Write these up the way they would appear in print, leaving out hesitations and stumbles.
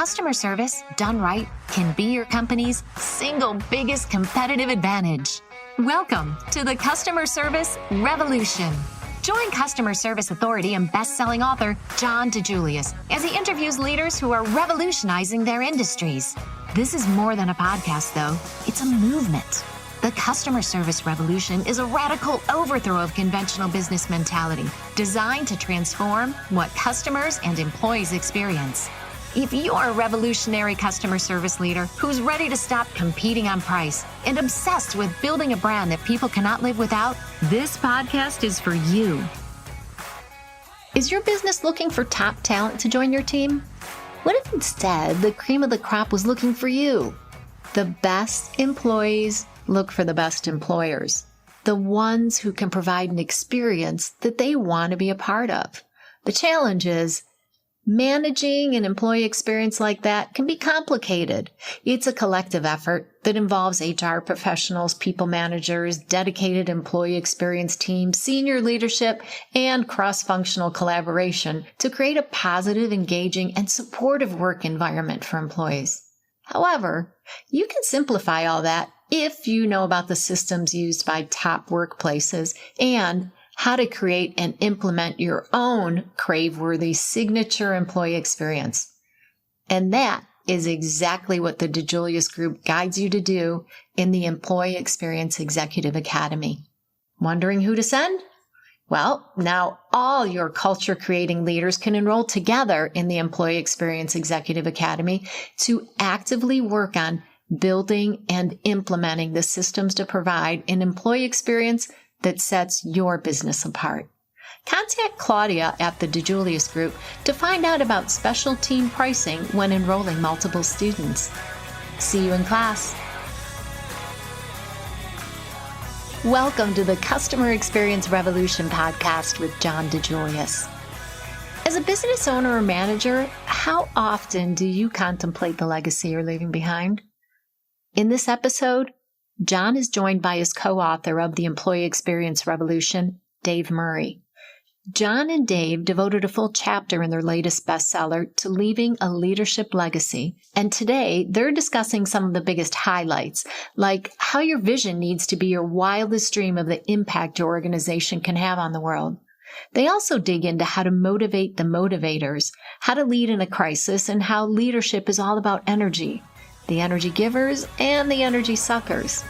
Customer service, done right, can be your company's single biggest competitive advantage. Welcome to the Customer Service Revolution. Join customer service authority and best-selling author John DiJulius as he interviews leaders who are revolutionizing their industries. This is more than a podcast, though. It's a movement. The Customer Service Revolution is a radical overthrow of conventional business mentality designed to transform what customers and employees experience. If you're a revolutionary customer service leader who's ready to stop competing on price and obsessed with building a brand that people cannot live without, this podcast is for you. Is your business looking for top talent to join your team? What if instead the cream of the crop was looking for you? The best employees look for the best employers, the ones who can provide an experience that they want to be a part of. The challenge is, managing an employee experience like that can be complicated. It's a collective effort that involves HR professionals, people managers, dedicated employee experience teams, senior leadership, and cross-functional collaboration to create a positive, engaging, and supportive work environment for employees. However, you can simplify all that if you know about the systems used by top workplaces and how to create and implement your own crave-worthy signature employee experience. And that is exactly what the DiJulius Group guides you to do in the Employee Experience Executive Academy. Wondering who to send? Well, now all your culture-creating leaders can enroll together in the Employee Experience Executive Academy to actively work on building and implementing the systems to provide an employee experience that sets your business apart. Contact Claudia at the DiJulius Group to find out about special team pricing when enrolling multiple students. See you in class. Welcome to the Customer Experience Revolution podcast with John DiJulius. As a business owner or manager, how often do you contemplate the legacy you're leaving behind? In this episode, John is joined by his co-author of The Employee Experience Revolution, Dave Murray. John and Dave devoted a full chapter in their latest bestseller to leaving a leadership legacy, and today they're discussing some of the biggest highlights, like how your vision needs to be your wildest dream of the impact your organization can have on the world. They also dig into how to motivate the motivators, how to lead in a crisis, and how leadership is all about energy. The energy givers and the energy suckers.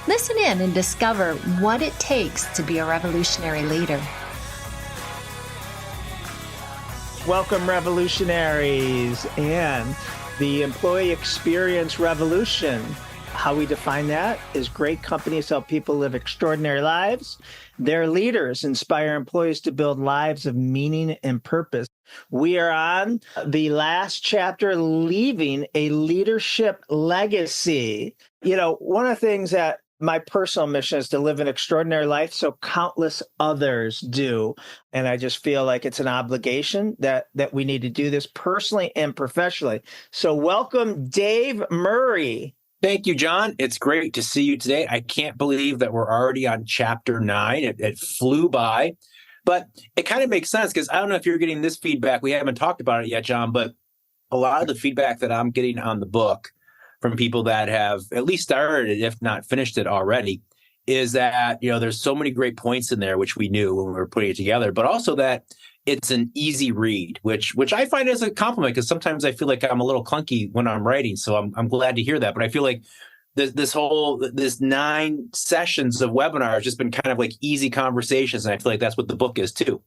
Listen in and discover what it takes to be a revolutionary leader. Welcome, revolutionaries, and the Employee Experience Revolution. How we define that is great companies help people live extraordinary lives. Their leaders inspire employees to build lives of meaning and purpose. We are on the last chapter, leaving a leadership legacy. You know, one of the things that my personal mission is to live an extraordinary life so countless others do. And I just feel like it's an obligation that we need to do this personally and professionally. So welcome, Dave Murray. Thank you, John. It's great to see you today. I can't believe that we're already on chapter 9. It flew by, but it kind of makes sense because I don't know if you're getting this feedback. We haven't talked about it yet, John, but a lot of the feedback that I'm getting on the book from people that have at least started it, if not finished it already, is that, you know, there's so many great points in there, which we knew when we were putting it together, but also that it's an easy read, which I find as a compliment because sometimes I feel like I'm a little clunky when I'm writing. So I'm glad to hear that. But I feel like this 9 sessions of webinars has just been kind of like easy conversations. And I feel like that's what the book is too.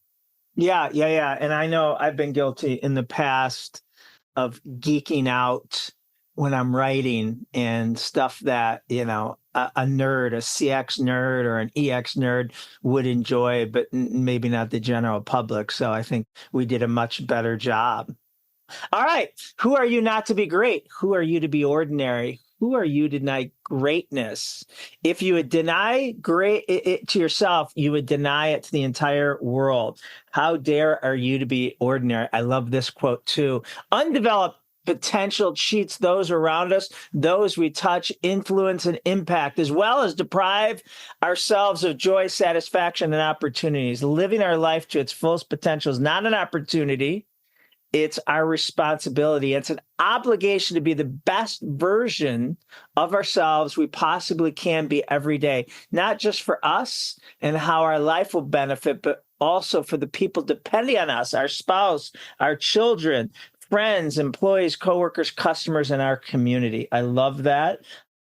Yeah. And I know I've been guilty in the past of geeking out when I'm writing and stuff that, you know, a nerd, a CX nerd or an EX nerd would enjoy, but maybe not the general public. So I think we did a much better job. All right. Who are you not to be great? Who are you to be ordinary? Who are you to deny greatness? If you would deny it to yourself, you would deny it to the entire world. How dare are you to be ordinary? I love this quote too. Undeveloped potential cheats those around us, those we touch, influence, and impact, as well as deprive ourselves of joy, satisfaction, and opportunities. Living our life to its fullest potential is not an opportunity. It's our responsibility. It's an obligation to be the best version of ourselves we possibly can be every day, not just for us and how our life will benefit, but also for the people depending on us, our spouse, our children, friends, employees, coworkers, customers, and our community. I love that.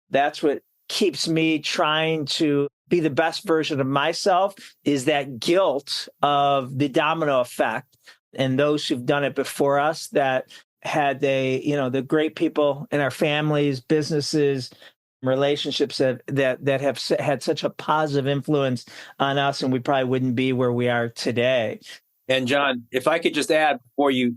That's what keeps me trying to be the best version of myself, is that guilt of the domino effect and those who've done it before us that had the great people in our families, businesses, relationships that have had such a positive influence on us, and we probably wouldn't be where we are today. And John, if I could just add before you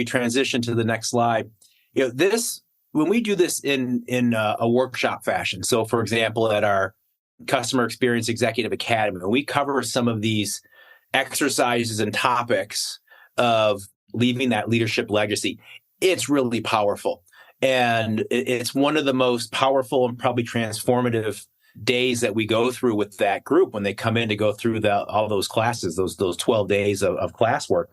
transition to the next slide, this, when we do this in a workshop fashion. So, for example, at our Customer Experience Executive Academy, we cover some of these exercises and topics of leaving that leadership legacy. It's really powerful. And it's one of the most powerful and probably transformative days that we go through with that group when they come in to go through all those classes, those 12 days of classwork.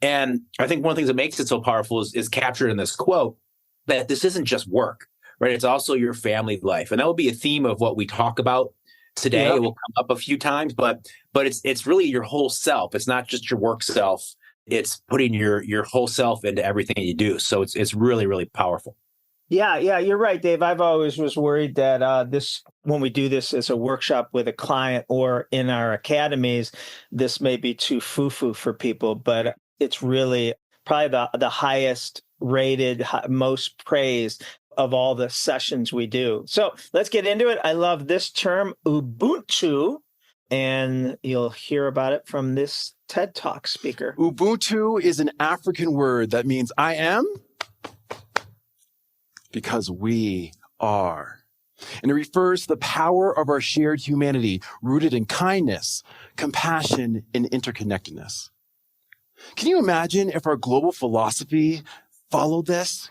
And I think one of the things that makes it so powerful is captured in this quote, that this isn't just work, right? It's also your family life. And that will be a theme of what we talk about today. It will come up a few times, but it's really your whole self. It's not just your work self. It's putting your whole self into everything you do. So it's really, really powerful. Yeah, you're right, Dave. I've always was worried that when we do this as a workshop with a client or in our academies, this may be too foo-foo for people, but it's really probably the highest rated, most praised of all the sessions we do. So let's get into it. I love this term, Ubuntu, and you'll hear about it from this TED Talk speaker. Ubuntu is an African word that means I am because we are. And it refers to the power of our shared humanity rooted in kindness, compassion, and interconnectedness. Can you imagine if our global philosophy followed this?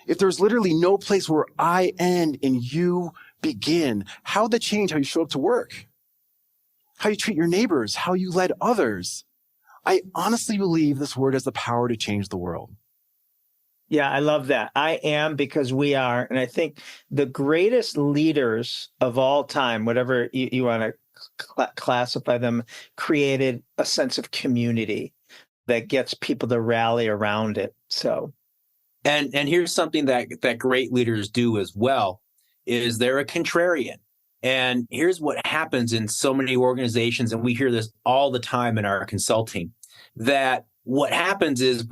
If there's literally no place where I end and you begin, how would that change how you show up to work? How you treat your neighbors, how you led others? I honestly believe this word has the power to change the world. Yeah, I love that. I am because we are. And I think the greatest leaders of all time, whatever you want to classify them, created a sense of community that gets people to rally around it. So, and here's something that great leaders do as well, is they're a contrarian. And here's what happens in so many organizations, and we hear this all the time in our consulting, that what happens is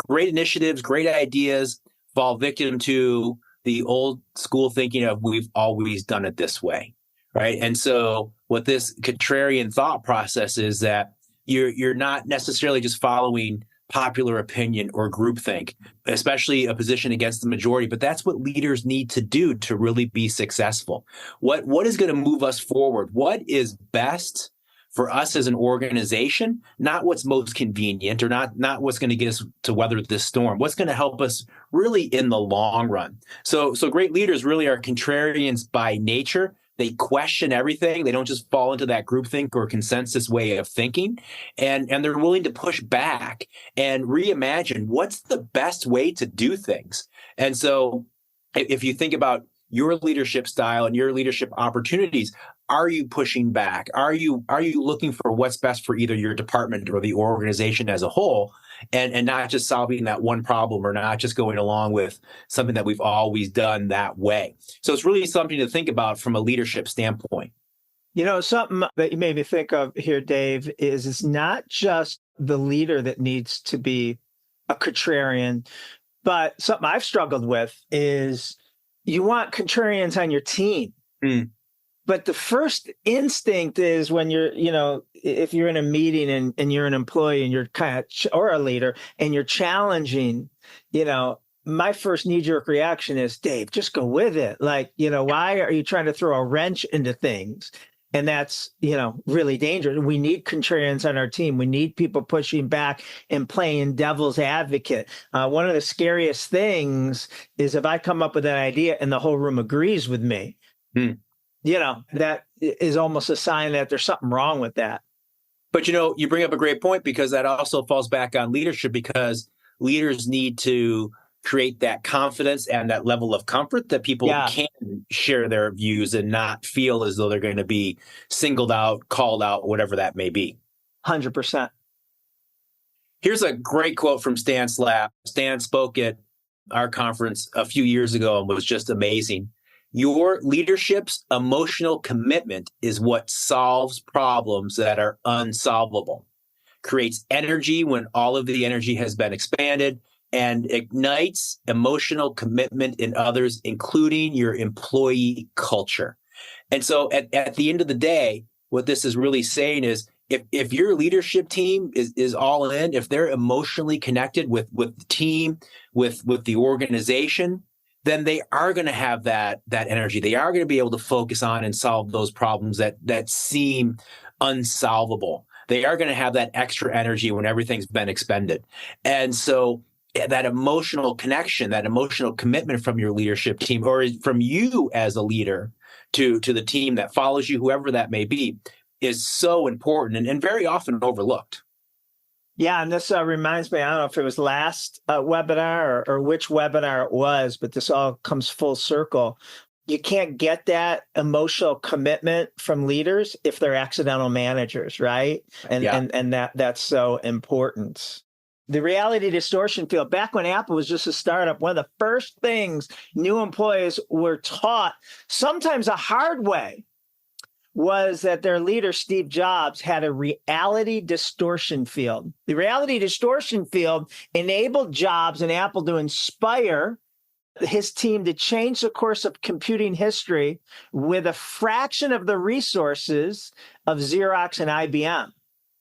great initiatives, great ideas fall victim to the old school thinking of we've always done it this way, right? And so what this contrarian thought process is that you're not necessarily just following popular opinion or groupthink, especially a position against the majority, but that's what leaders need to do to really be successful. What is going to move us forward? What is best for us as an organization? Not what's most convenient or not what's going to get us to weather this storm. What's going to help us really in the long run? So great leaders really are contrarians by nature. They question everything. They don't just fall into that groupthink or consensus way of thinking. And they're willing to push back and reimagine what's the best way to do things. And so if you think about your leadership style and your leadership opportunities, are you pushing back? Are you looking for what's best for either your department or the organization as a whole, and not just solving that one problem or not just going along with something that we've always done that way? So it's really something to think about from a leadership standpoint. Something that you made me think of here, Dave, is it's not just the leader that needs to be a contrarian, but something I've struggled with is you want contrarians on your team. But the first instinct is when you're, if you're in a meeting and you're an employee and you're or a leader and you're challenging, my first knee-jerk reaction is, Dave, just go with it. Like, why are you trying to throw a wrench into things? And that's, really dangerous. We need contrarians on our team. We need people pushing back and playing devil's advocate. One of the scariest things is if I come up with an idea and the whole room agrees with me. That is almost a sign that there's something wrong with that. But, you bring up a great point, because that also falls back on leadership, because leaders need to create that confidence and that level of comfort that people can share their views and not feel as though they're going to be singled out, called out, whatever that may be. 100%. Here's a great quote from Stan Slapp. Stan spoke at our conference a few years ago and was just amazing. Your leadership's emotional commitment is what solves problems that are unsolvable, creates energy when all of the energy has been expanded, and ignites emotional commitment in others, including your employee culture. And so at the end of the day, what this is really saying is if your leadership team is all in, if they're emotionally connected with the team, with the organization, then they are going to have that energy. They are going to be able to focus on and solve those problems that seem unsolvable. They are going to have that extra energy when everything's been expended. And so that emotional connection, that emotional commitment from your leadership team or from you as a leader to the team that follows you, whoever that may be, is so important and very often overlooked. Yeah, and this reminds me, I don't know if it was last webinar or which webinar it was, but this all comes full circle. You can't get that emotional commitment from leaders if they're accidental managers, right? And that's so important. The reality distortion field, back when Apple was just a startup, one of the first things new employees were taught, sometimes a hard way, was that their leader, Steve Jobs, had a reality distortion field. The reality distortion field enabled Jobs and Apple to inspire his team to change the course of computing history with a fraction of the resources of Xerox and IBM.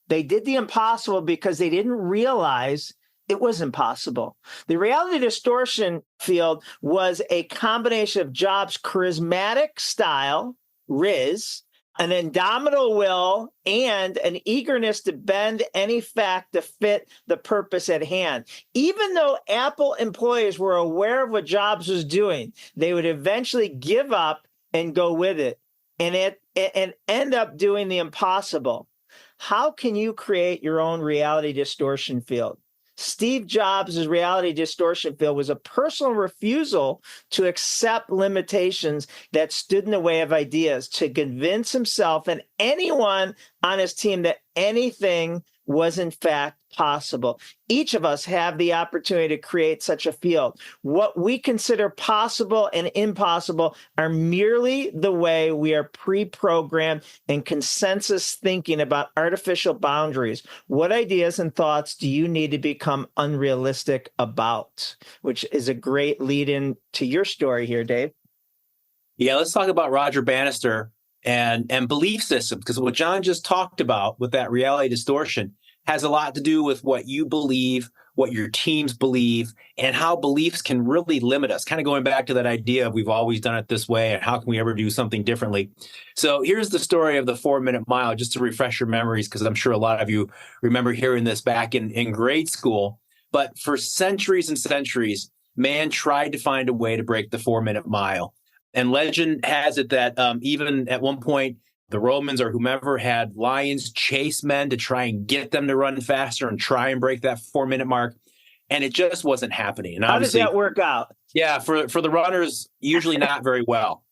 They did the impossible because they didn't realize it was impossible. The reality distortion field was a combination of Jobs' charismatic style, Riz, an indomitable will, and an eagerness to bend any fact to fit the purpose at hand. Even though Apple employees were aware of what Jobs was doing, they would eventually give up and go with it and end up doing the impossible. How can you create your own reality distortion field? Steve Jobs' reality distortion field was a personal refusal to accept limitations that stood in the way of ideas, to convince himself and anyone on his team that anything was in fact possible. Each of us have the opportunity to create such a field. What we consider possible and impossible are merely the way we are pre-programmed in consensus thinking about artificial boundaries. What ideas and thoughts do you need to become unrealistic about? Which is a great lead-in to your story here, Dave. Yeah, let's talk about Roger Bannister and belief systems, because what John just talked about with that reality distortion has a lot to do with what you believe, what your teams believe, and how beliefs can really limit us. Kind of going back to that idea of we've always done it this way, and how can we ever do something differently? So here's the story of the 4-minute mile, just to refresh your memories, because I'm sure a lot of you remember hearing this back in grade school. But for centuries and centuries, man tried to find a way to break the 4-minute mile. And legend has it that even at one point, the Romans or whomever had lions chase men to try and get them to run faster and try and break that 4-minute mark. And it just wasn't happening. And how did that work out? Yeah, for the runners, usually not very well.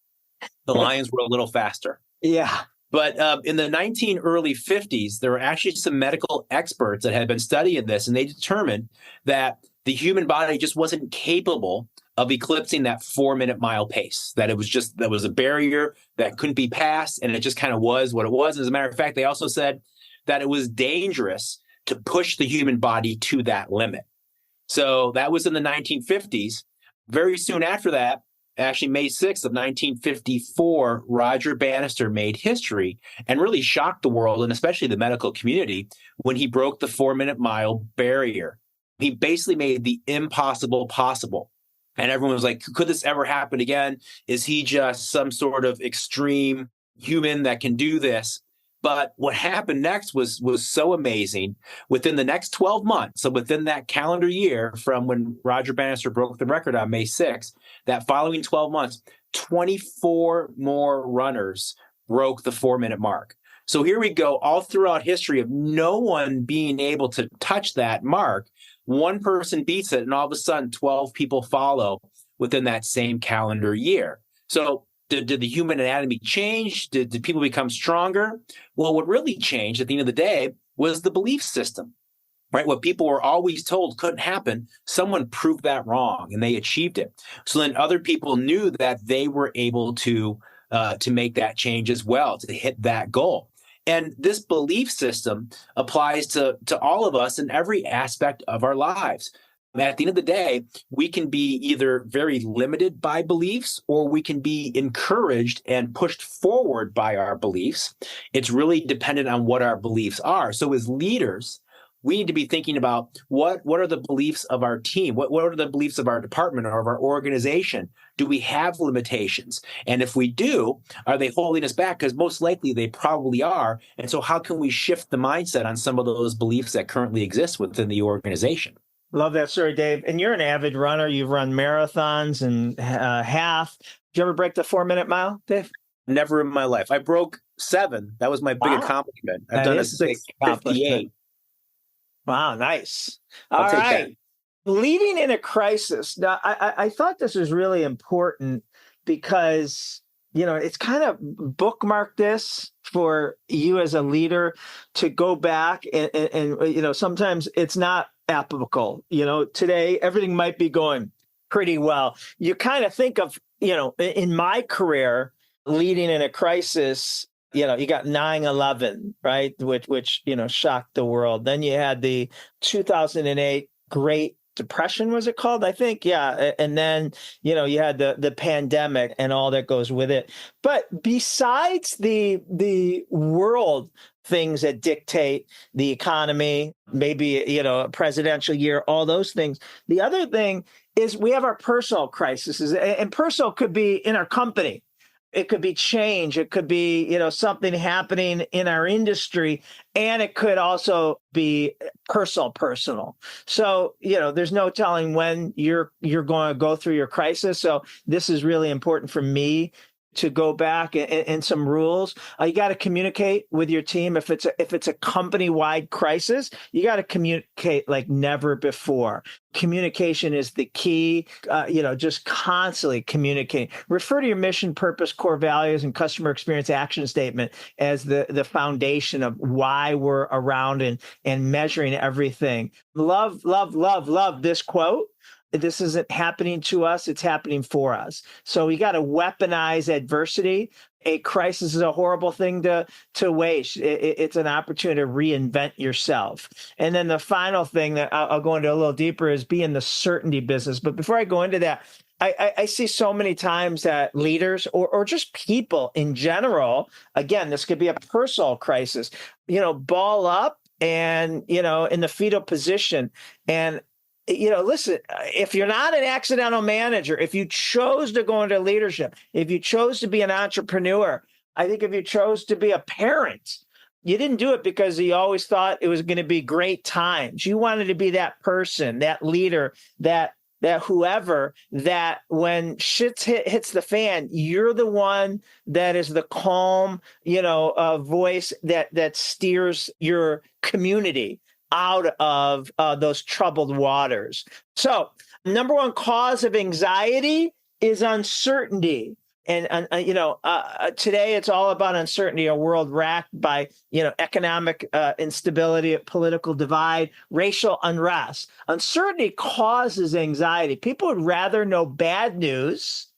The lions were a little faster. Yeah. But in the early 50s, there were actually some medical experts that had been studying this, and they determined that the human body just wasn't capable of eclipsing that 4-minute mile pace, that was a barrier that couldn't be passed, and it just kind of was what it was. As a matter of fact, they also said that it was dangerous to push the human body to that limit. So that was in the 1950s. Very soon after that, actually May 6th of 1954, Roger Bannister made history and really shocked the world, and especially the medical community, when he broke the 4-minute mile barrier. He basically made the impossible possible. And everyone was like, could this ever happen again? Is he just some sort of extreme human that can do this? But what happened next was so amazing. Within the next 12 months, so within that calendar year from when Roger Bannister broke the record on May 6th, that following 12 months, 24 more runners broke the 4-minute mark. So here we go, all throughout history of no one being able to touch that mark. one person beats it, and all of a sudden 12 people follow within that same calendar year. So did the human anatomy change? Did people become stronger? Well, what really changed at the end of the day was the belief system, right? What people were always told couldn't happen, someone proved that wrong and they achieved it. So then other people knew that they were able to make that change as well, to hit that goal. And this belief system applies to all of us in every aspect of our lives. At the end of the day, we can be either very limited by beliefs or we can be encouraged and pushed forward by our beliefs. It's really dependent on what our beliefs are. So as leaders, we need to be thinking about what are the beliefs of our team? What are the beliefs of our department or of our organization? Do we have limitations? And if we do, are they holding us back? Because most likely they probably are. And so how can we shift the mindset on some of those beliefs that currently exist within the organization? Love that story, Dave. And you're an avid runner. You've run marathons and half. Did you ever break the 4-minute mile, Dave? Never in my life. I broke 7. That was my big accomplishment. I've done a 6:58. Wow, nice. I'll take right. That. Leading in a crisis. Now, I thought this was really important because, it's kind of bookmark this for you as a leader to go back and sometimes it's not applicable. Today, everything might be going pretty well. You kind of think of, in my career, leading in a crisis, you got 9/11, right? Which shocked the world. Then you had the 2008 Great Depression, was it called? I think, yeah. And then, you had the pandemic and all that goes with it. But besides the world things that dictate the economy, maybe, a presidential year, all those things. The other thing is we have our personal crises, and personal could be in our company. It could be change. It could be, something happening in our industry, and it could also be personal. So, there's no telling when you're going to go through your crisis. So this is really important for me to go back and some rules. You got to communicate with your team. If it's a company-wide crisis, you got to communicate like never before. Communication is the key. Just constantly communicating. Refer to your mission, purpose, core values, and customer experience action statement as the foundation of why we're around and measuring everything. Love this quote. This isn't happening to us, it's happening for us. So you got to weaponize adversity. A crisis is a horrible thing to waste. It's an opportunity to reinvent yourself. And then the final thing that I'll go into a little deeper is be in the certainty business. But before I go into that, I see so many times that leaders or just people in general, again, this could be a personal crisis, ball up and, in the fetal position. And listen, if you're not an accidental manager, if you chose to go into leadership, if you chose to be an entrepreneur, I think if you chose to be a parent, you didn't do it because you always thought it was going to be great times. You wanted to be that person, that leader, that whoever, that when shit hits the fan, you're the one that is the calm, voice that steers your community out of those troubled waters. So, number one cause of anxiety is uncertainty. And today it's all about uncertainty, a world racked by, economic instability, political divide, racial unrest. Uncertainty causes anxiety. People would rather know bad news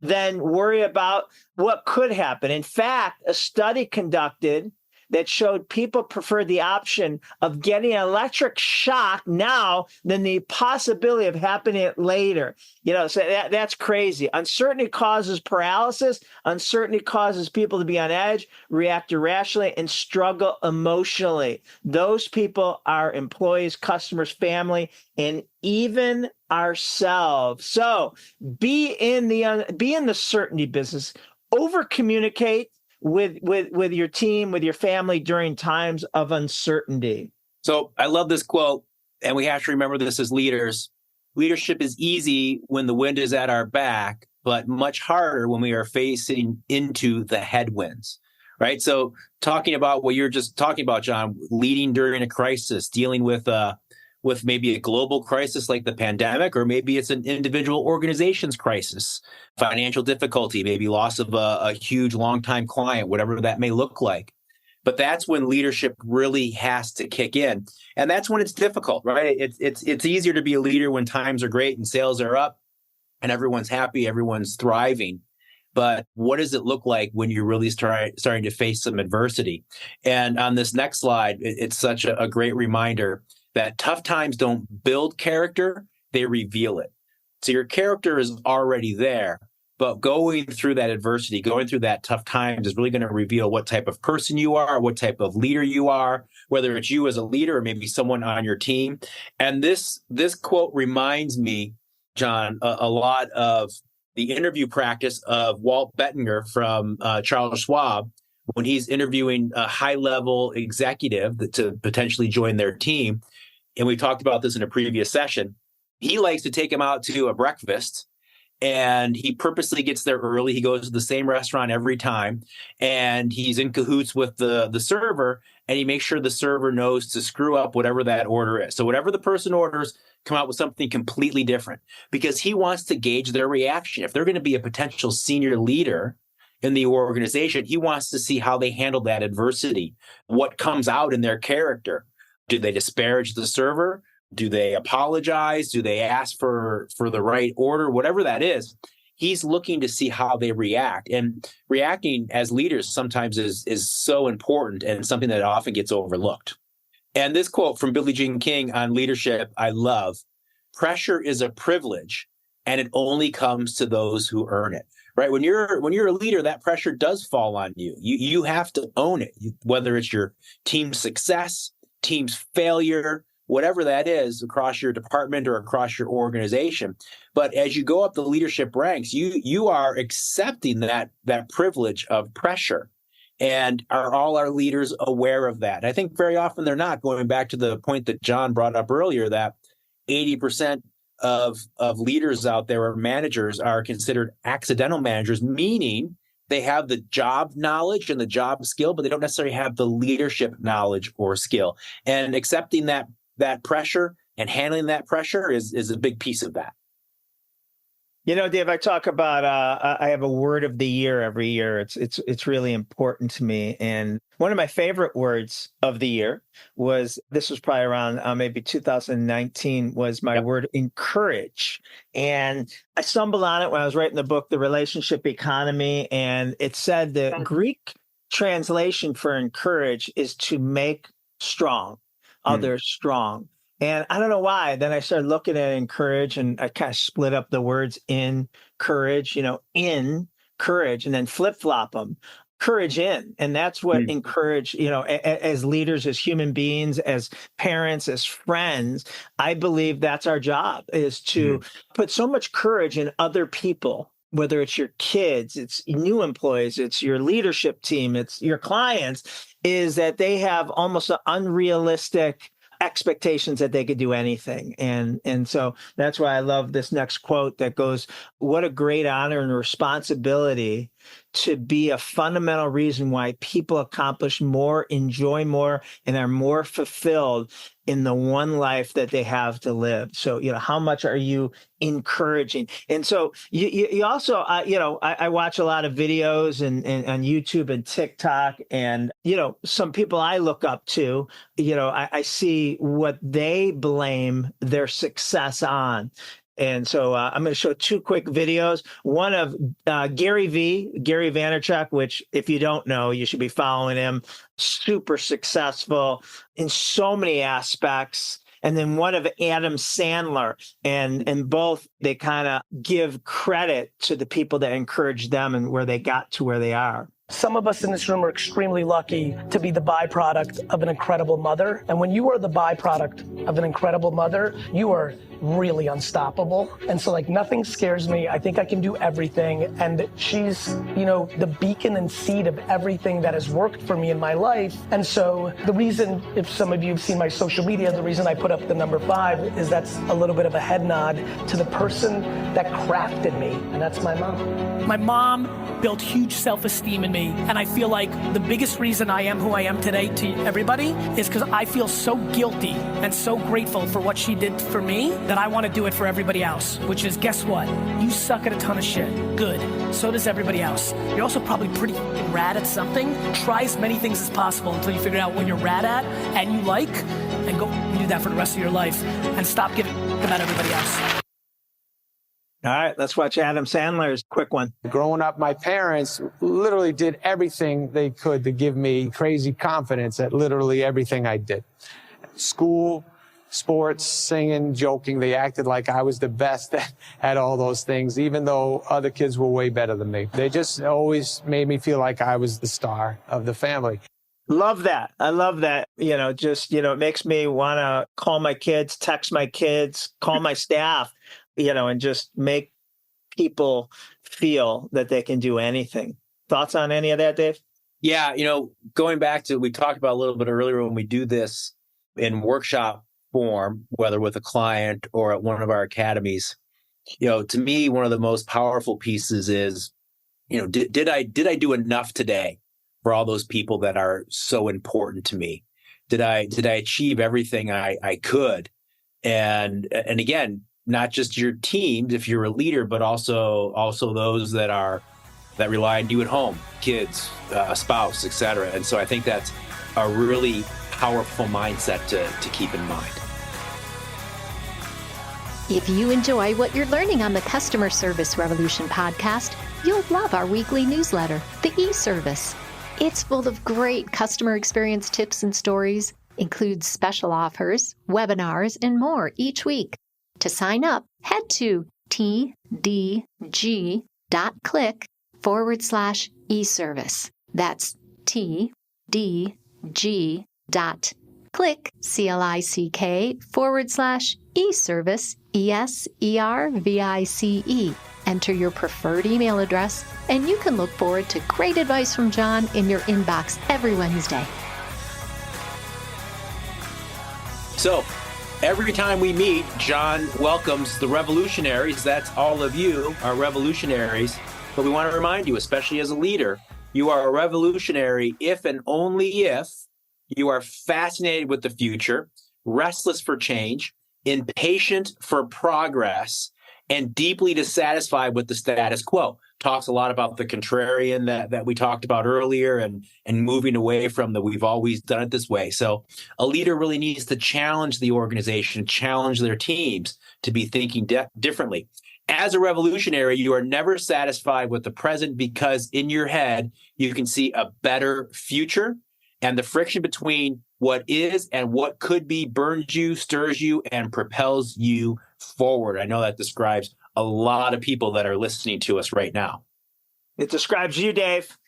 than worry about what could happen. In fact, a study conducted that showed people prefer the option of getting an electric shock now than the possibility of happening it later. So that's crazy. Uncertainty causes paralysis. Uncertainty causes people to be on edge, react irrationally, and struggle emotionally. Those people are employees, customers, family, and even ourselves. So be in the certainty business. Over communicate with your team, with your family during times of uncertainty. So I love this quote, and we have to remember this as leaders. Leadership is easy when the wind is at our back, but much harder when we are facing into the headwinds, right? So talking about what you're just talking about, John, leading during a crisis, dealing with with maybe a global crisis like the pandemic, or maybe it's an individual organization's crisis, financial difficulty, maybe loss of a huge longtime client, whatever that may look like. But that's when leadership really has to kick in. And that's when it's difficult, right? It's easier to be a leader when times are great and sales are up and everyone's happy, everyone's thriving. But what does it look like when you're really starting to face some adversity? And on this next slide, it's such a great reminder that tough times don't build character, they reveal it. So your character is already there, but going through that adversity, going through that tough times is really going to reveal what type of person you are, what type of leader you are, whether it's you as a leader or maybe someone on your team. And this quote reminds me, John, a lot of the interview practice of Walt Bettinger from Charles Schwab when he's interviewing a high-level executive to potentially join their team. And we talked about this in a previous session. He likes to take him out to a breakfast, and he purposely gets there early. He goes to the same restaurant every time, and he's in cahoots with the server, and he makes sure the server knows to screw up whatever that order is. So whatever the person orders, come out with something completely different, because he wants to gauge their reaction. If they're going to be a potential senior leader in the organization, he wants to see how they handle that adversity, what comes out in their character. Do they disparage the server? Do they apologize? Do they ask for the right order? Whatever that is, he's looking to see how they react. And reacting as leaders sometimes is so important and something that often gets overlooked. And this quote from Billie Jean King on leadership, I love: pressure is a privilege, and it only comes to those who earn it. Right? When you're a leader, that pressure does fall on you. You have to own it, whether it's your team's success, team's failure, whatever that is across your department or across your organization. But as you go up the leadership ranks, you are accepting that privilege of pressure. And are all our leaders aware of that? I think very often they're not, going back to the point that John brought up earlier, that 80% of leaders out there or managers are considered accidental managers, meaning they have the job knowledge and the job skill, but they don't necessarily have the leadership knowledge or skill. And accepting that pressure and handling that pressure is a big piece of that. You know, Dave, I talk about, I have a word of the year every year. It's really important to me. And one of my favorite words of the year this was probably around maybe 2019, was my word encourage. And I stumbled on it when I was writing the book, The Relationship Economy. And it said the Greek translation for encourage is to make strong, others strong. And I don't know why. Then I started looking at encourage, and I kind of split up the words in courage, in courage, and then flip-flop them. Courage in. And that's what encourage, as leaders, as human beings, as parents, as friends, I believe that's our job, is to put so much courage in other people, whether it's your kids, it's new employees, it's your leadership team, it's your clients, is that they have almost an unrealistic expectations that they could do anything. And so that's why I love this next quote that goes, what a great honor and responsibility to be a fundamental reason why people accomplish more, enjoy more, and are more fulfilled in the one life that they have to live. So, how much are you encouraging? And so you also, I watch a lot of videos and on YouTube and TikTok, and, some people I look up to, I see what they blame their success on. And so I'm going to show two quick videos. One of Gary Vaynerchuk, which if you don't know, you should be following him. Super successful in so many aspects. And then one of Adam Sandler. And both, they kind of give credit to the people that encouraged them and where they got to where they are. Some of us in this room are extremely lucky to be the byproduct of an incredible mother. And when you are the byproduct of an incredible mother, you are really unstoppable. And so nothing scares me. I think I can do everything. And she's, the beacon and seed of everything that has worked for me in my life. And so the reason, if some of you have seen my social media, the reason I put up the number 5 is that's a little bit of a head nod to the person that crafted me. And that's my mom. My mom built huge self-esteem in me. me. And I feel like the biggest reason I am who I am today to everybody is because I feel so guilty and so grateful for what she did for me that I want to do it for everybody else, which is, guess what? You suck at a ton of shit. Good. So does everybody else. You're also probably pretty rad at something. Try as many things as possible until you figure out what you're rad at and you like, and go do that for the rest of your life and stop giving about everybody else. All right, let's watch Adam Sandler's quick one. Growing up, my parents literally did everything they could to give me crazy confidence at literally everything I did. School, sports, singing, joking, they acted like I was the best at all those things, even though other kids were way better than me. They just always made me feel like I was the star of the family. Love that. I love that. It makes me want to call my kids, text my kids, call my staff, and just make people feel that they can do anything. Thoughts on any of that, Dave? Yeah, going back to, we talked about a little bit earlier when we do this in workshop form, whether with a client or at one of our academies, to me, one of the most powerful pieces is, did I do enough today for all those people that are so important to me? Did I achieve everything I could? And again, not just your teams, if you're a leader, but also those that rely on you at home, kids, a spouse, etc. And so I think that's a really powerful mindset to keep in mind. If you enjoy what you're learning on the Customer Service Revolution podcast, you'll love our weekly newsletter, The E-Service. It's full of great customer experience tips and stories, includes special offers, webinars, and more each week. To sign up, head to tdg.click/eService. That's tdg.click/eService, ESERVICE. Enter your preferred email address, and you can look forward to great advice from John in your inbox every Wednesday. So, every time we meet, John welcomes the revolutionaries. That's all of you are revolutionaries. But we want to remind you, especially as a leader, you are a revolutionary if and only if you are fascinated with the future, restless for change, impatient for progress, and deeply dissatisfied with the status quo. Talks a lot about the contrarian that we talked about earlier and moving away from the we've always done it this way. So a leader really needs to challenge the organization, challenge their teams to be thinking differently. As a revolutionary, you are never satisfied with the present because in your head, you can see a better future, and the friction between what is and what could be burns you, stirs you, and propels you forward. I know that describes a lot of people that are listening to us right now. It describes you, Dave.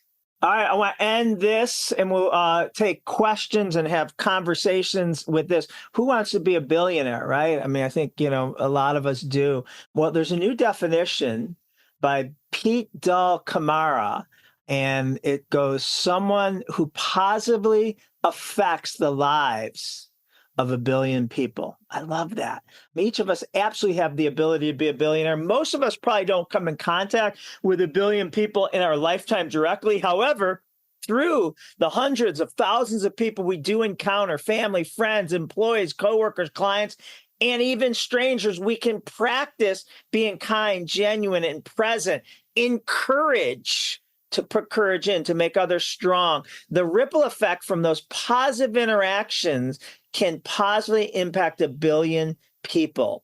All right, I want to end this, and we'll take questions and have conversations with this. Who wants to be a billionaire, right? I mean, I think, a lot of us do. Well, there's a new definition by Pete Dull Camara, and it goes, someone who positively affects the lives of 1 billion people. I love that. Each of us absolutely have the ability to be a billionaire. Most of us probably don't come in contact with 1 billion people in our lifetime directly. However, through the hundreds of thousands of people we do encounter, family, friends, employees, coworkers, clients, and even strangers, we can practice being kind, genuine, and present. Encourage to put courage in, to make others strong. The ripple effect from those positive interactions can positively impact 1 billion people.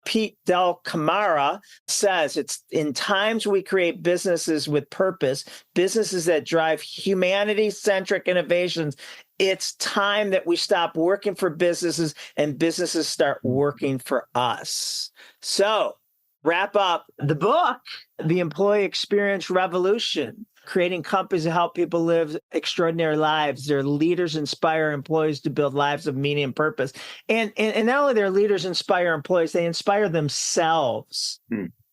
Pete Del Camara says it's in times we create businesses with purpose, businesses that drive humanity-centric innovations. It's time that we stop working for businesses and businesses start working for us. So, wrap up the book, The Employee Experience Revolution, creating companies that help people live extraordinary lives. Their leaders inspire employees to build lives of meaning and purpose. And not only their leaders inspire employees, they inspire themselves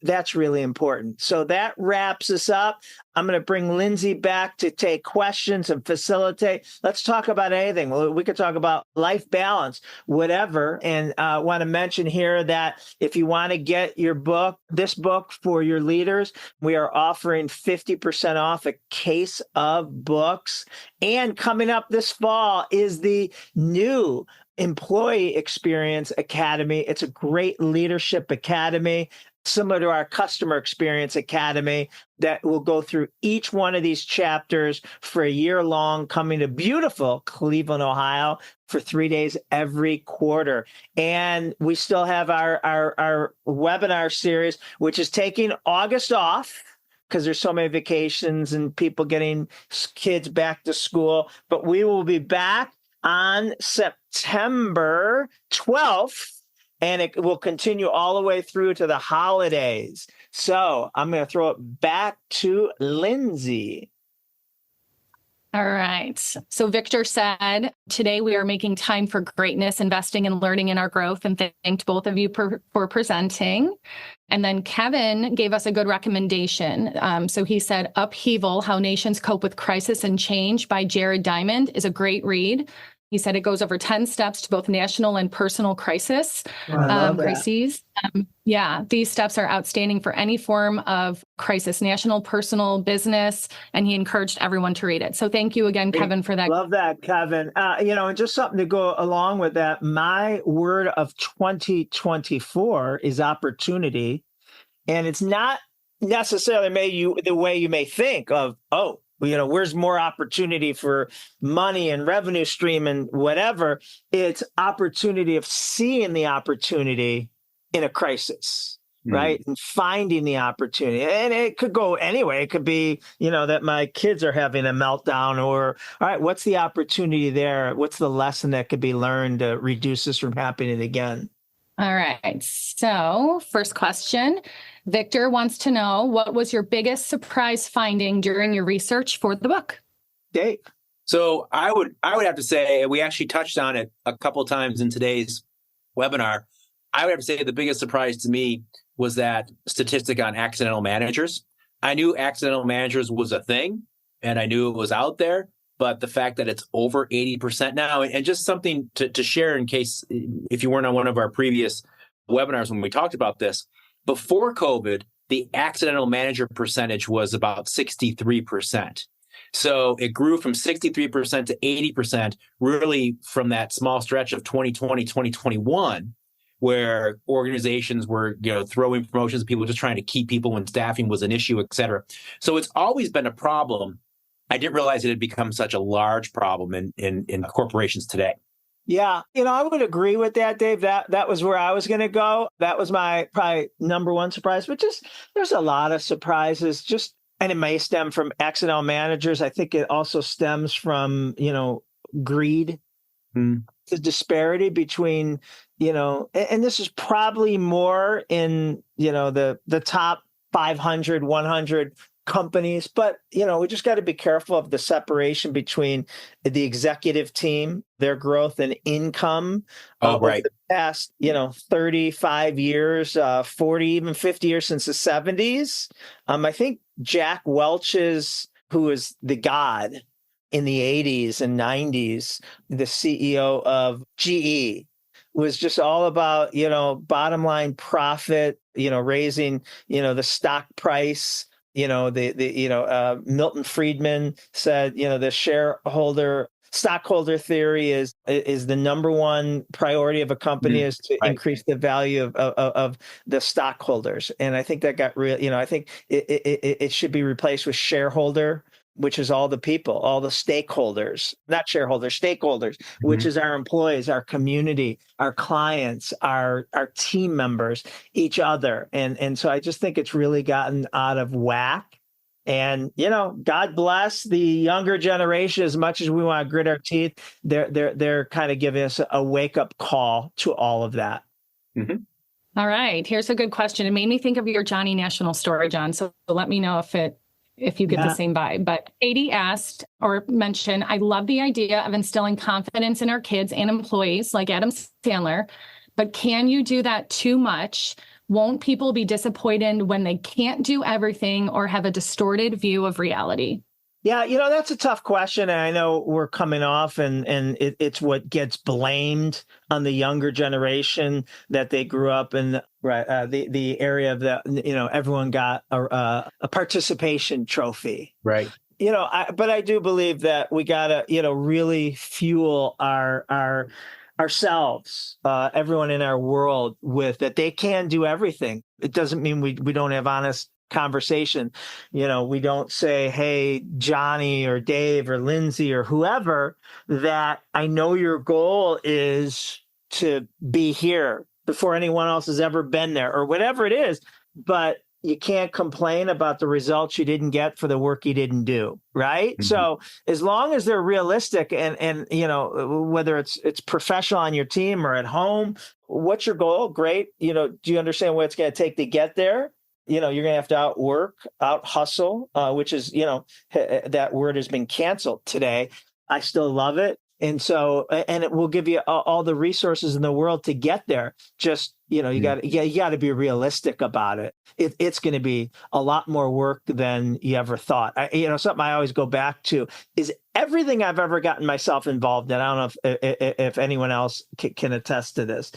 That's really important. So that wraps us up. I'm going to bring Lindsay back to take questions and facilitate. Let's talk about anything. We could talk about life balance, whatever. And I want to mention here that if you want to get your book, this book for your leaders, we are offering 50% off a case of books. And coming up this fall is the new Employee Experience Academy. It's a great leadership academy, similar to our Customer Experience Academy, that will go through each one of these chapters for a year long, coming to beautiful Cleveland, Ohio, for 3 days every quarter. And we still have our webinar series, which is taking August off, because there's so many vacations and people getting kids back to school. But we will be back on September 12th, and it will continue all the way through to the holidays. So I'm going to throw it back to Lindsay. All right. So Victor said, today we are making time for greatness, investing and learning in our growth, and thanked both of you for presenting. And then Kevin gave us a good recommendation. So he said, Upheaval, How Nations Cope with Crisis and Change by Jared Diamond is a great read. He said it goes over 10 steps to both national and personal crises. Yeah, these steps are outstanding for any form of crisis, national, personal, business, and he encouraged everyone to read it. So thank you again, Kevin, for that. Love that, Kevin. And just something to go along with that, my word of 2024 is opportunity. And it's not necessarily the way you may think of, where's more opportunity for money and revenue stream and whatever. It's opportunity of seeing the opportunity in a crisis, right? And finding the opportunity. And it could go anyway. It could be, that my kids are having a meltdown, or, all right, what's the opportunity there? What's the lesson that could be learned to reduce this from happening again? All right. So first question, Victor wants to know, what was your biggest surprise finding during your research for the book? Dave. So I would have to say, we actually touched on it a couple of times in today's webinar. I would have to say the biggest surprise to me was that statistic on accidental managers. I knew accidental managers was a thing, and I knew it was out there. But the fact that it's over 80% now, and just something to share in case, if you weren't on one of our previous webinars when we talked about this, before COVID, the accidental manager percentage was about 63%. So it grew from 63% to 80%, really from that small stretch of 2020, 2021, where organizations were, throwing promotions, people just trying to keep people when staffing was an issue, et cetera. So it's always been a problem. I didn't realize it had become such a large problem in corporations today. Yeah, I would agree with that, Dave. That was where I was going to go. That was my probably number one surprise, but there's a lot of surprises, and it may stem from accidental managers. I think it also stems from, greed, the disparity between, and this is probably more in, the top 500, 100 companies, but we just got to be careful of the separation between the executive team, their growth and income over the past 35 years, 40, even 50 years since the 70s. I think Jack Welch's, who is the god in the 80s and 90s, the CEO of GE, was just all about bottom line profit, raising the stock price. Milton Friedman said, the stockholder theory is the number one priority of a company is to increase the value of the stockholders. And I think that got real, I think it should be replaced with shareholder, which is all the people, all the stakeholders, not shareholders, stakeholders, which is our employees, our community, our clients, our team members, each other. And so I just think it's really gotten out of whack. And, God bless the younger generation. As much as we want to grit our teeth, they're kind of giving us a wake up call to all of that. All right. Here's a good question. It made me think of your Johnny National story, John. So let me know if you get the same vibe. But Katie asked or mentioned, I love the idea of instilling confidence in our kids and employees like Adam Sandler, but can you do that too much Won't people be disappointed when they can't do everything or have a distorted view of reality? Yeah, that's a tough question. And I know we're coming off and it's what gets blamed on the younger generation that they grew up in, right? The area of everyone got a participation trophy. Right. But I do believe that we got to, really fuel ourselves, everyone in our world with that they can do everything. It doesn't mean we don't have honest conversation. We don't say, hey, Johnny or Dave or Lindsay or whoever, that I know your goal is to be here before anyone else has ever been there or whatever it is. But you can't complain about the results you didn't get for the work you didn't do, right? Mm-hmm. So as long as they're realistic and whether it's professional on your team or at home, what's your goal? Great. Do you understand what it's going to take to get there? You're going to have to out hustle, which is, that word has been canceled today. I still love it. And so, and it will give you all the resources in the world to get there. Just, you got to be realistic about it. It's going to be a lot more work than you ever thought. Something I always go back to is everything I've ever gotten myself involved in. I don't know if anyone else can attest to this.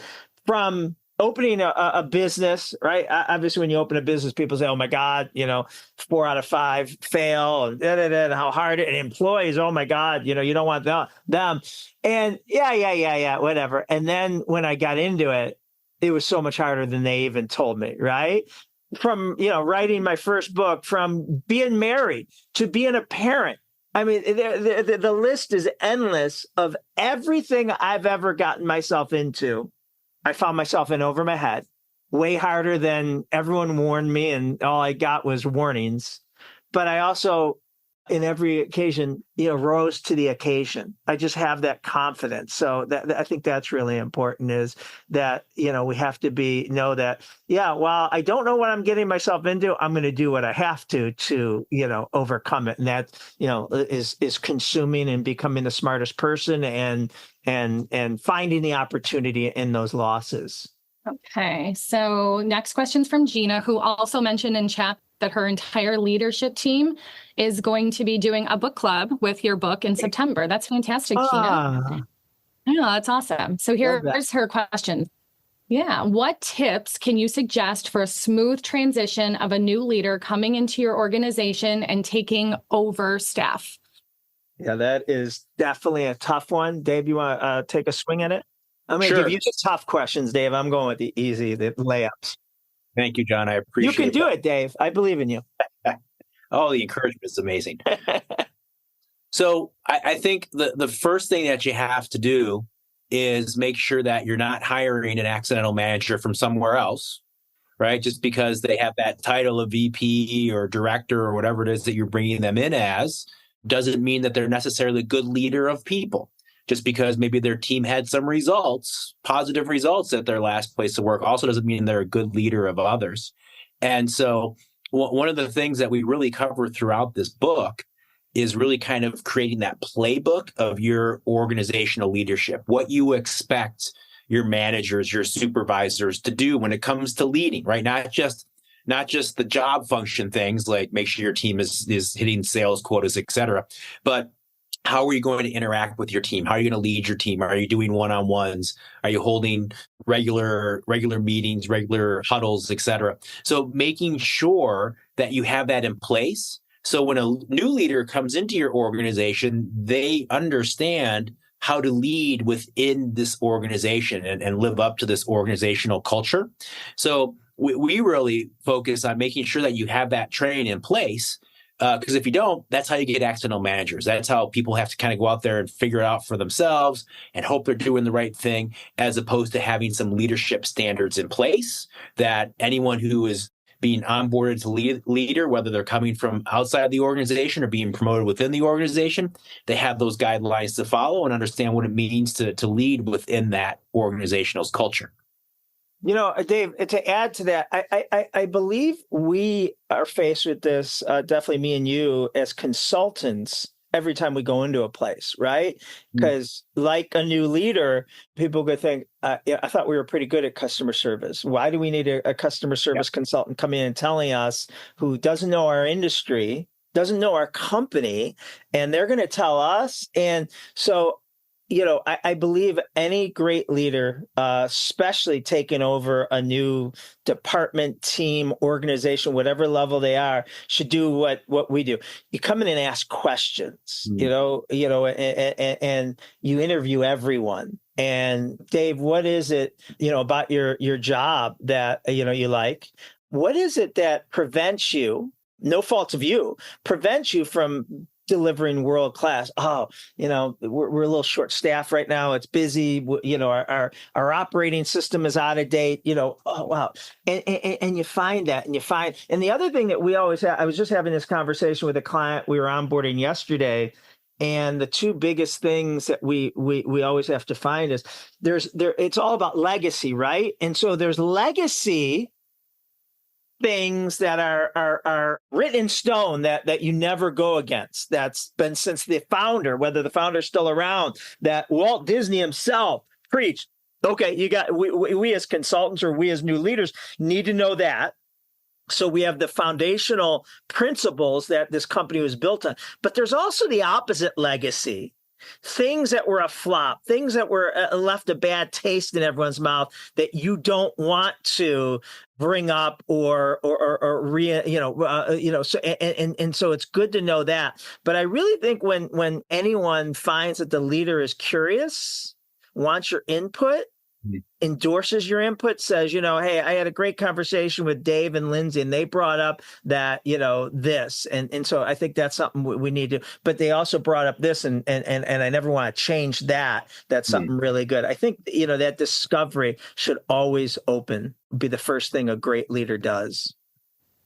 From opening a business, right? Obviously, when you open a business, people say, oh my God, 4 out of 5 fail and how hard it, and employees, oh my God, you don't want them. And yeah, whatever. And then when I got into it, it was so much harder than they even told me, right? From, writing my first book, from being married to being a parent. I mean, the list is endless of everything I've ever gotten myself into. I found myself in over my head, way harder than everyone warned me, and all I got was warnings. But I also, in every occasion, rose to the occasion. I just have that confidence. So I think that's really important, is that, we have to know that, while I don't know what I'm getting myself into, I'm going to do what I have to overcome it. And that, is consuming and becoming the smartest person and finding the opportunity in those losses. Okay. So next question's from Gina, who also mentioned in chat that her entire leadership team is going to be doing a book club with your book in September. That's fantastic, Gina. Yeah, that's awesome. So here's her question. Yeah. What tips can you suggest for a smooth transition of a new leader coming into your organization and taking over staff? Yeah, that is definitely a tough one. Dave, you want to take a swing at it? I'm going to give you the tough questions, Dave. I'm going with the easy, the layups. Thank you, John. I appreciate it. You can do it, Dave. I believe in you. Oh, the encouragement is amazing. So I think the first thing that you have to do is make sure that you're not hiring an accidental manager from somewhere else, right? Just because they have that title of VP or director or whatever it is that you're bringing them in as, doesn't mean that they're necessarily a good leader of people. Just because maybe their team had some results, positive results at their last place of work, also doesn't mean they're a good leader of others. And so one of the things that we really cover throughout this book is really kind of creating that playbook of your organizational leadership, what you expect your managers, your supervisors to do when it comes to leading, right? Not just the job function things like make sure your team is hitting sales quotas, et cetera, but how are you going to interact with your team? How are you going to lead your team? Are you doing one-on-ones? Are you holding regular meetings, regular huddles, et cetera? So making sure that you have that in place. So when a new leader comes into your organization, they understand how to lead within this organization and live up to this organizational culture. So we really focus on making sure that you have that training in place. Because if you don't, that's how you get accidental managers. That's how people have to kind of go out there and figure it out for themselves and hope they're doing the right thing, as opposed to having some leadership standards in place that anyone who is being onboarded to leader, whether they're coming from outside the organization or being promoted within the organization, they have those guidelines to follow and understand what it means to lead within that organizational culture. Dave, to add to that, I believe we are faced with this, definitely me and you as consultants, every time we go into a place, right? Because like a new leader, people could think, yeah, I thought we were pretty good at customer service. Why do we need a customer service consultant coming in and telling us, who doesn't know our industry, doesn't know our company, and they're going to tell us? And so, I believe any great leader, especially taking over a new department, team, organization, whatever level they are, should do what we do. You come in and ask questions, and you interview everyone. And Dave, what is it, about your job that, you like? What is it that prevents you, no fault of you, prevents you from delivering world class? Oh, we're a little short staffed right now. It's busy. Our operating system is out of date. Oh, wow. And you find that, and the other thing that we always have, I was just having this conversation with a client we were onboarding yesterday. And the two biggest things that we always have to find is it's all about legacy, right? And so there's legacy things that are written in stone that you never go against. That's been since the founder, whether the founder's still around, that Walt Disney himself preached. Okay, we as consultants, or we as new leaders, need to know that. So we have the foundational principles that this company was built on. But there's also the opposite legacy. Things that were a flop, things that were left a bad taste in everyone's mouth that you don't want to bring up or so and so it's good to know that. But I really think when anyone finds that the leader is curious, wants your input, endorses your input, says, hey, I had a great conversation with Dave and Lindsay, and they brought up that, this. And so I think that's something we need to, but they also brought up this, and I never want to change that. That's something really good. I think, that discovery should always be the first thing a great leader does.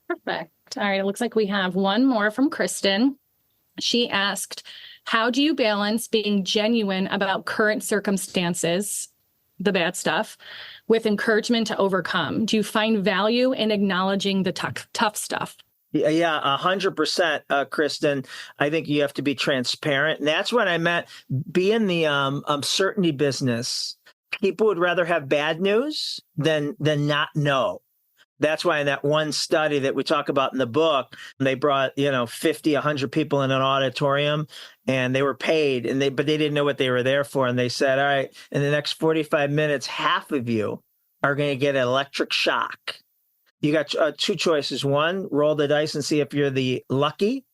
Perfect. All right. It looks like we have one more from Kristen. She asked, how do you balance being genuine about current circumstances, the bad stuff, with encouragement to overcome? Do you find value in acknowledging the tough stuff? Yeah, 100%, Kristen. I think you have to be transparent. And that's what I meant. Be in the uncertainty business. People would rather have bad news than not know. That's why in that one study that we talk about in the book, they brought, 50, 100 people in an auditorium, and they were paid, but they didn't know what they were there for. And they said, all right, in the next 45 minutes, half of you are going to get an electric shock. You got two choices. One, roll the dice and see if you're the lucky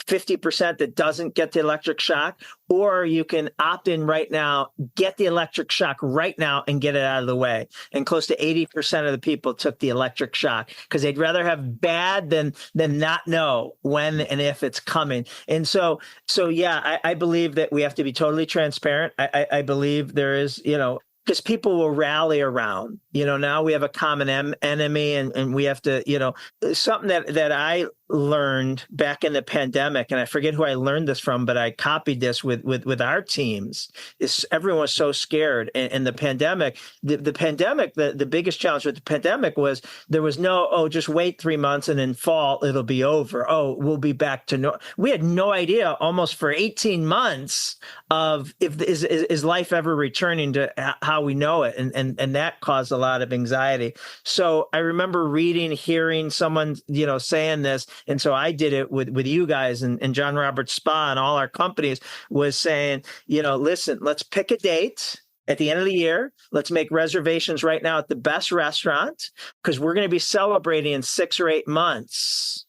50% that doesn't get the electric shock, or you can opt in right now, get the electric shock right now and get it out of the way. And close to 80% of the people took the electric shock because they'd rather have bad than not know when and if it's coming. And so yeah, I believe that we have to be totally transparent. I believe there is, because people will rally around, now we have a common enemy, and we have to, something that I learned back in the pandemic, and I forget who I learned this from, but I copied this with our teams, is everyone was so scared. And the pandemic, the biggest challenge with the pandemic was there was no, just wait 3 months and in fall, it'll be over. Oh, we'll be back to normal. We had no idea almost for 18 months of is life ever returning to how we know it. And that caused a lot of anxiety. So I remember hearing someone, saying this. And so I did it with you guys, and John Robert Spa and all our companies was saying, listen, let's pick a date at the end of the year. Let's make reservations right now at the best restaurant, because we're going to be celebrating in 6 or 8 months,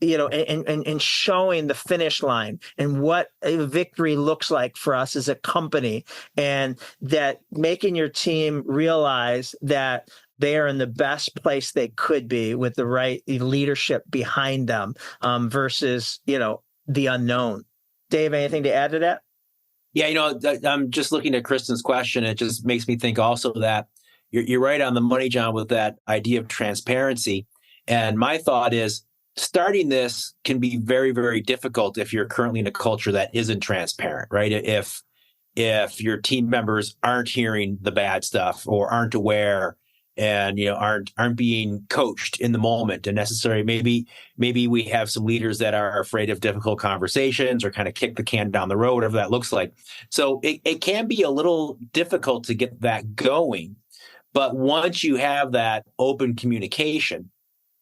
and showing the finish line and what a victory looks like for us as a company, and that making your team realize that they are in the best place they could be with the right leadership behind them, versus, the unknown. Dave, anything to add to that? Yeah, I'm just looking at Kristen's question. It just makes me think also that you're right on the money, John, with that idea of transparency. And my thought is, starting this can be very, very difficult if you're currently in a culture that isn't transparent, right? If your team members aren't hearing the bad stuff or aren't aware, and aren't being coached in the moment and necessary. Maybe we have some leaders that are afraid of difficult conversations or kind of kick the can down the road, whatever that looks like. So it can be a little difficult to get that going. But once you have that open communication,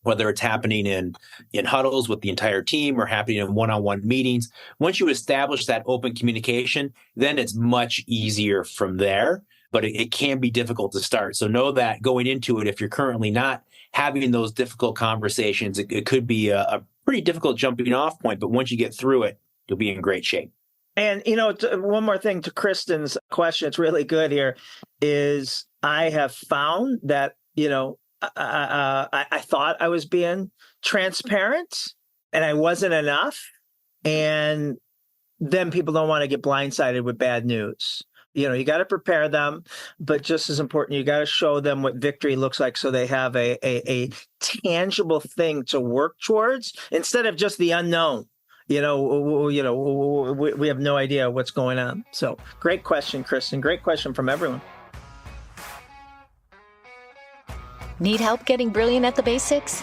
whether it's happening in huddles with the entire team or happening in one-on-one meetings, once you establish that open communication, then it's much easier from there. But it can be difficult to start. So know that going into it, if you're currently not having those difficult conversations, it could be a pretty difficult jumping off point. But once you get through it, you'll be in great shape. And, one more thing to question, it's really good here, is I have found that, I thought I was being transparent and I wasn't enough. And then people don't want to get blindsided with bad news. You got to prepare them, but just as important, you got to show them what victory looks like so they have a tangible thing to work towards instead of just the unknown. We have no idea what's going on. So great question, Kristen. Great question from everyone. Need help getting brilliant at the basics?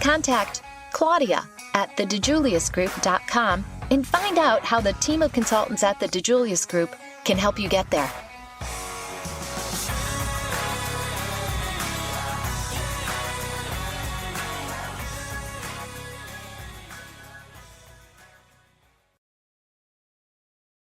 Contact Claudia at theDiJuliusGroup.com and find out how the team of consultants at the DiJulius Group can help you get there.